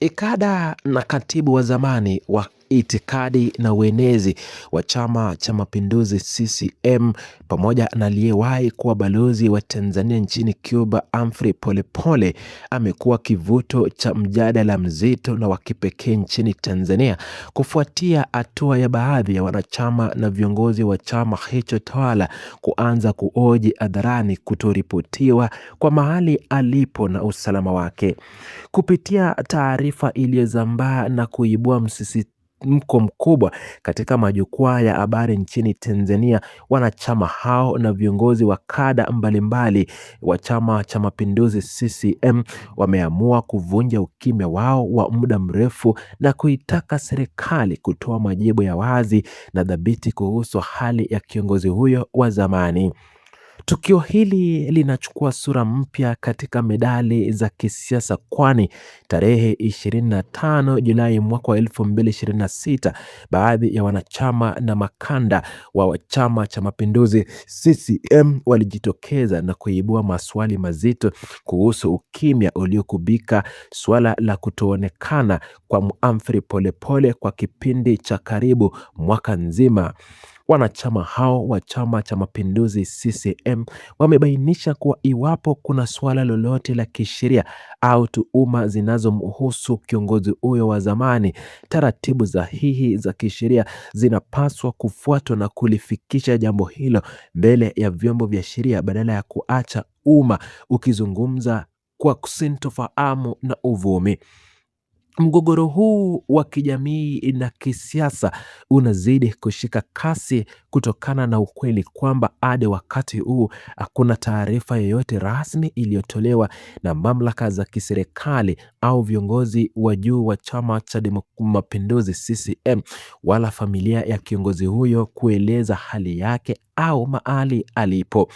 Ikada na katibu wa zamani wa itikadi na uenezi wa Chama cha Mapinduzi CCM pamoja na aliyewahi kuwa balozi wa Tanzania nchini Cuba Humphrey Polepole amekuwa kivuto cha mjadala mzito na wa kipekee nchini Tanzania kufuatia hatua ya baadhi ya wanachama na viongozi wa chama hicho tawala kuanza kuhoji hadharani kutoripotiwa kwa mahali alipo na usalama wake. Kupitia taarifa iliyozambaa na kuibua msisimko mkubwa katika majukwaa ya habari nchini Tanzania, wanachama hao na viongozi wa kada mbalimbali wa Chama cha Mapinduzi CCM wameamua kuvunja ukimya wao wa muda mrefu na kuitaka serikali kutoa majibu ya wazi na thabiti kuhusu hali ya kiongozi huyo wa zamani. Tukio hili linachukua sura mpya katika medali za kisiasa, kwani tarehe 25 Julai mwaka wa 2026 baadhi ya wanachama na makanda wa Chama cha Mapinduzi CCM walijitokeza na kuibua maswali mazito kuhusu ukimya uliokubika suala la kutoonekana kwa Humphrey Polepole kwa kipindi cha karibu mwaka nzima. Wanachama hao wa Chama cha Mapinduzi CCM wamebainisha kuwa iwapo kuna suala lolote la kisheria au tuhuma zinazomhusu kiongozi huyo wa zamani, taratibu sahihi za kisheria zinapaswa kufuatwa na kulifikisha jambo hilo mbele ya vyombo vya sheria badala ya kuacha umma ukizungumza kwa sintofahamu na uvumi. Mgogoro huu wa kijamii na kisiasa unazidi kushika kasi kutokana na ukweli kwamba hadi wakati huu hakuna taarifa yoyote rasmi iliyotolewa na mamlaka za kiserikali au viongozi wa juu wa Chama cha Mapinduzi CCM wala familia ya kiongozi huyo kueleza hali yake au mahali alipo.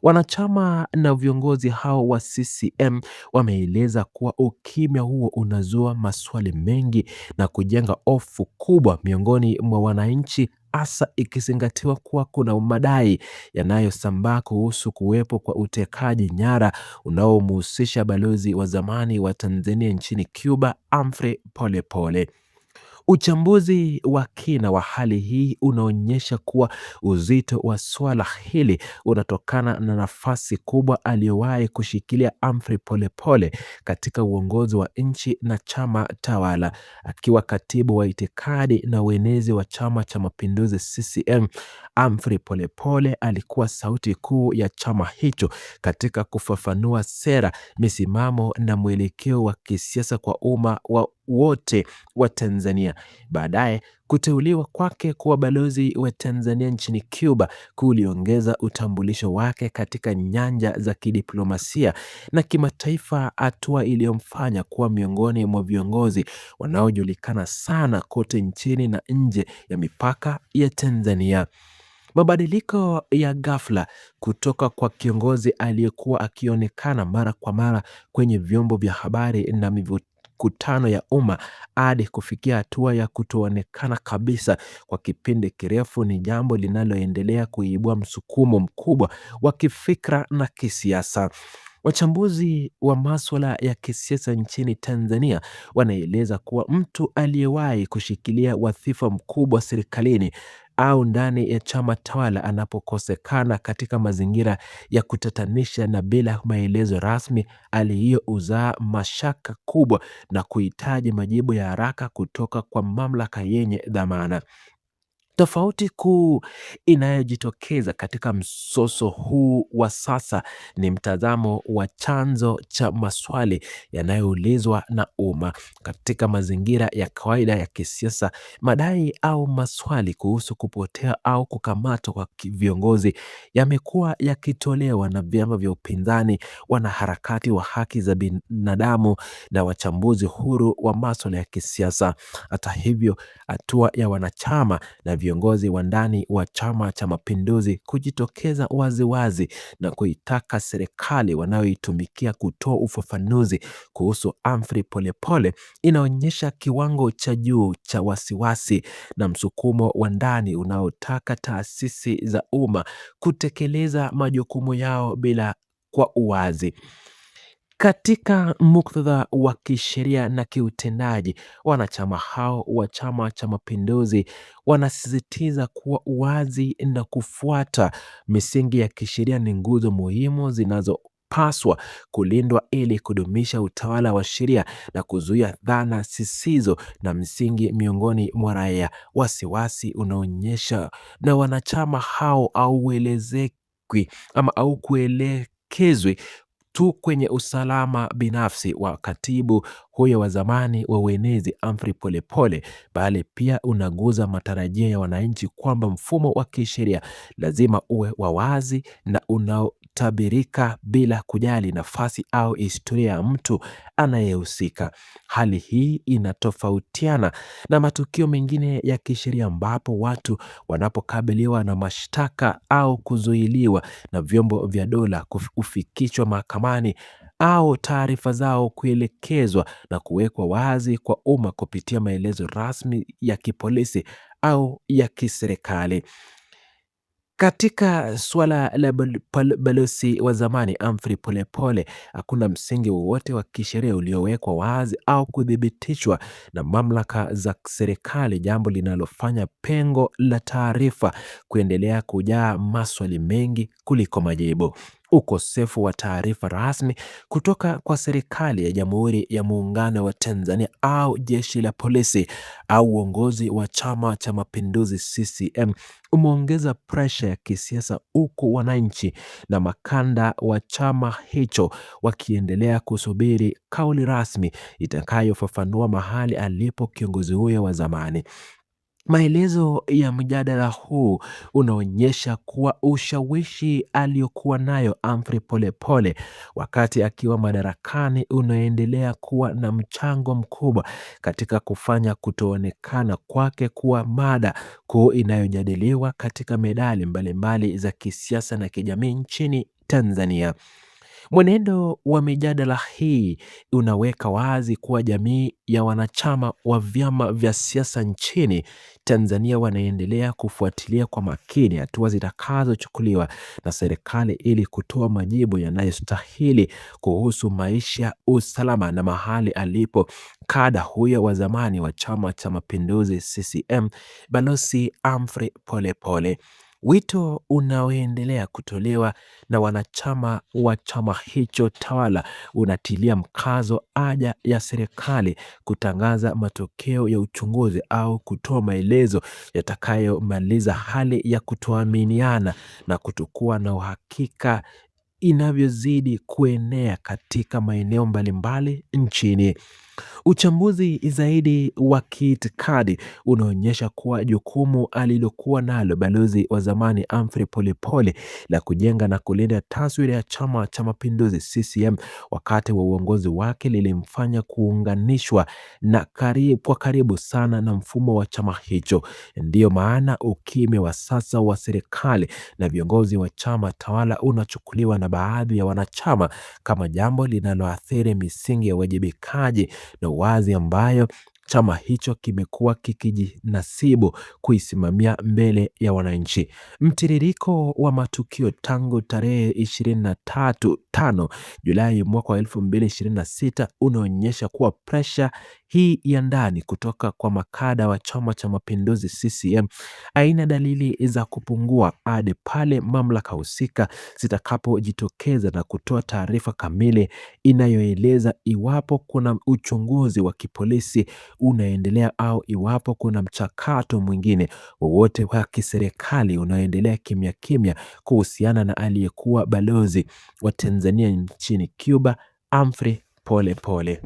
Wanachama na viongozi hao wa CCM wameeleza kuwa ukimya huo unazua maswali mengi na kujenga hofu kubwa miongoni mwa wananchi, hasa ikizingatiwa kuwa kuna madai yanayosambaa kuhusu kuwepo kwa utekaji nyara unaomhusisha balozi wa zamani wa Tanzania nchini Cuba Humphrey Polepole. Uchambuzi wa kina wa hali hii unaonyesha kuwa uzito wa swala hili unatokana na nafasi kubwa aliyowahi kushikilia Humphrey Polepole katika uongozi wa nchi na chama tawala. Akiwa katibu wa itikadi na uenezi wa Chama cha Mapinduzi CCM, Humphrey Polepole alikuwa sauti kuu ya chama hicho katika kufafanua sera, misimamo na mwelekeo wa kisiasa kwa umma wote wa Tanzania. Baadaye kuteuliwa kwake kuwa balozi wa Tanzania nchini Cuba kuliongeza utambulisho wake katika nyanja za kidiplomasia na kimataifa, hatua iliyomfanya kuwa miongoni mwa viongozi wanaojulikana sana kote nchini na nje ya mipaka ya Tanzania. Mabadiliko ya ghafla kutoka kwa kiongozi aliyekuwa akionekana mara kwa mara kwenye vyombo vya habari na mikutano ya umma hadi kufikia hatua ya kutoonekana kabisa kwa kipindi kirefu ni jambo linaloendelea kuibua msukumo mkubwa wa kifikra na kisiasa. Wachambuzi wa masuala ya kisiasa nchini Tanzania wanaeleza kuwa mtu aliyewahi kushikilia wadhifa mkubwa serikalini au ndani ya chama tawala anapokosekana katika mazingira ya kutatanisha na bila maelezo rasmi, hali hiyo huzaa mashaka kubwa na kuhitaji majibu ya haraka kutoka kwa mamlaka yenye dhamana. Tofauti kuu inayojitokeza katika mzozo huu wa sasa ni mtazamo wa chanzo cha maswali yanayoulizwa na umma. Katika mazingira ya kawaida ya kisiasa, madai au maswali kuhusu kupotea au kukamatwa kwa viongozi yamekuwa yakitolewa na vyama vya upinzani, wanaharakati wa haki za binadamu na wachambuzi huru wa masuala ya kisiasa. Hata hivyo, hatua ya wanachama na viongozi wa ndani wa Chama cha Mapinduzi kujitokeza waziwazi na kuitaka serikali wanayoitumikia kutoa ufafanuzi kuhusu Humphrey Polepole inaonyesha kiwango cha juu cha wasiwasi na msukumo wa ndani unaotaka taasisi za umma kutekeleza majukumu yao bila kwa uwazi. Katika muktadha wa kisheria na kiutendaji, wanachama hao wa Chama cha Mapinduzi wanasisitiza kuwa uwazi na kufuata misingi ya kisheria ni nguzo muhimu zinazopaswa kulindwa ili kudumisha utawala wa sheria na kuzuia dhana zisizo na msingi miongoni mwa raia. Wasiwasi unaonyesha na wanachama hao au kuelekezwe tu kwenye usalama binafsi wa katibu huyo wa zamani wa uenezi Humphrey Polepole, bali pia unaguza matarajio ya wananchi kwamba mfumo wa kisheria lazima uwe wa wazi na unaotabirika bila kujali nafasi au historia ya mtu anayehusika. Hali hii inatofautiana na matukio mengine ya kisheria ambapo watu wanapokabiliwa na mashtaka au kuzuiliwa na vyombo vya dola kufikishwa mahakamani au taarifa zao kuelekezwa na kuwekwa wazi kwa umma kupitia maelezo rasmi ya kipolisi au ya kiserikali. Katika suala la balozi wa zamani Humphrey Polepole, hakuna msingi wowote wa kisheria uliowekwa wazi au kuthibitishwa na mamlaka za serikali, jambo linalofanya pengo la taarifa kuendelea kujaa maswali mengi kuliko majibu. Ukosefu wa taarifa rasmi kutoka kwa serikali ya Jamhuri ya Muungano wa Tanzania au jeshi la polisi au uongozi wa Chama cha Mapinduzi CCM umeongeza presha ya kisiasa, huku wananchi na makanda wa chama hicho wakiendelea kusubiri kauli rasmi itakayofafanua mahali alipo kiongozi huyo wa zamani. Maelezo ya mjadala huu unaonyesha kuwa ushawishi aliokuwa nayo Humphrey Polepole wakati akiwa madarakani unaendelea kuwa na mchango mkubwa katika kufanya kutoonekana kwake kuwa mada kuu inayojadiliwa katika medali mbalimbali za kisiasa na kijamii nchini Tanzania. Mwenendo wa mijadala hii unaweka wazi kuwa jamii ya wanachama wa vyama vya siasa nchini Tanzania wanaendelea kufuatilia kwa makini hatua zitakazochukuliwa na serikali ili kutoa majibu yanayostahili kuhusu maisha, usalama na mahali alipo kada huyo wa zamani wa Chama cha Mapinduzi CCM, Balozi Humphrey Polepole. Wito unaoendelea kutolewa na wanachama wa chama hicho tawala unatilia mkazo haja ya serikali kutangaza matokeo ya uchunguzi au kutoa maelezo yatakayomaliza hali ya kutoaminiana na kutokuwa na uhakika inavyozidi kuenea katika maeneo mbalimbali nchini. Uchambuzi zaidi wa kiitikadi unaonyesha kuwa jukumu alilokuwa nalo balozi wa zamani Humphrey Polepole la kujenga na kulinda taswira ya Chama cha Mapinduzi CCM wakati wa uongozi wake lilimfanya kuunganishwa na kwa karibu sana na mfumo wa chama hicho. Ndiyo maana ukimya wa sasa wa serikali na viongozi wa chama tawala unachukuliwa na baadhi ya wanachama kama jambo linaloathiri misingi ya uwajibikaji na wazi ambayo chama hicho kimekuwa kikijinasibu kuisimamia mbele ya wananchi. Mtiririko wa matukio tangu tarehe 23 Julai mwaka wa 2026 unaonyesha kuwa presha hii ya ndani kutoka kwa makada wa Chama cha Mapinduzi CCM haina dalili za kupungua hadi pale mamlaka husika zitakapojitokeza na kutoa taarifa kamili inayoeleza iwapo kuna uchunguzi wa kipolisi unaendelea au iwapo kuna mchakato mwingine wowote wa kiserikali unaoendelea kimya kimya kuhusiana na aliyekuwa balozi wa Tanzania nchini Cuba Humphrey Polepole.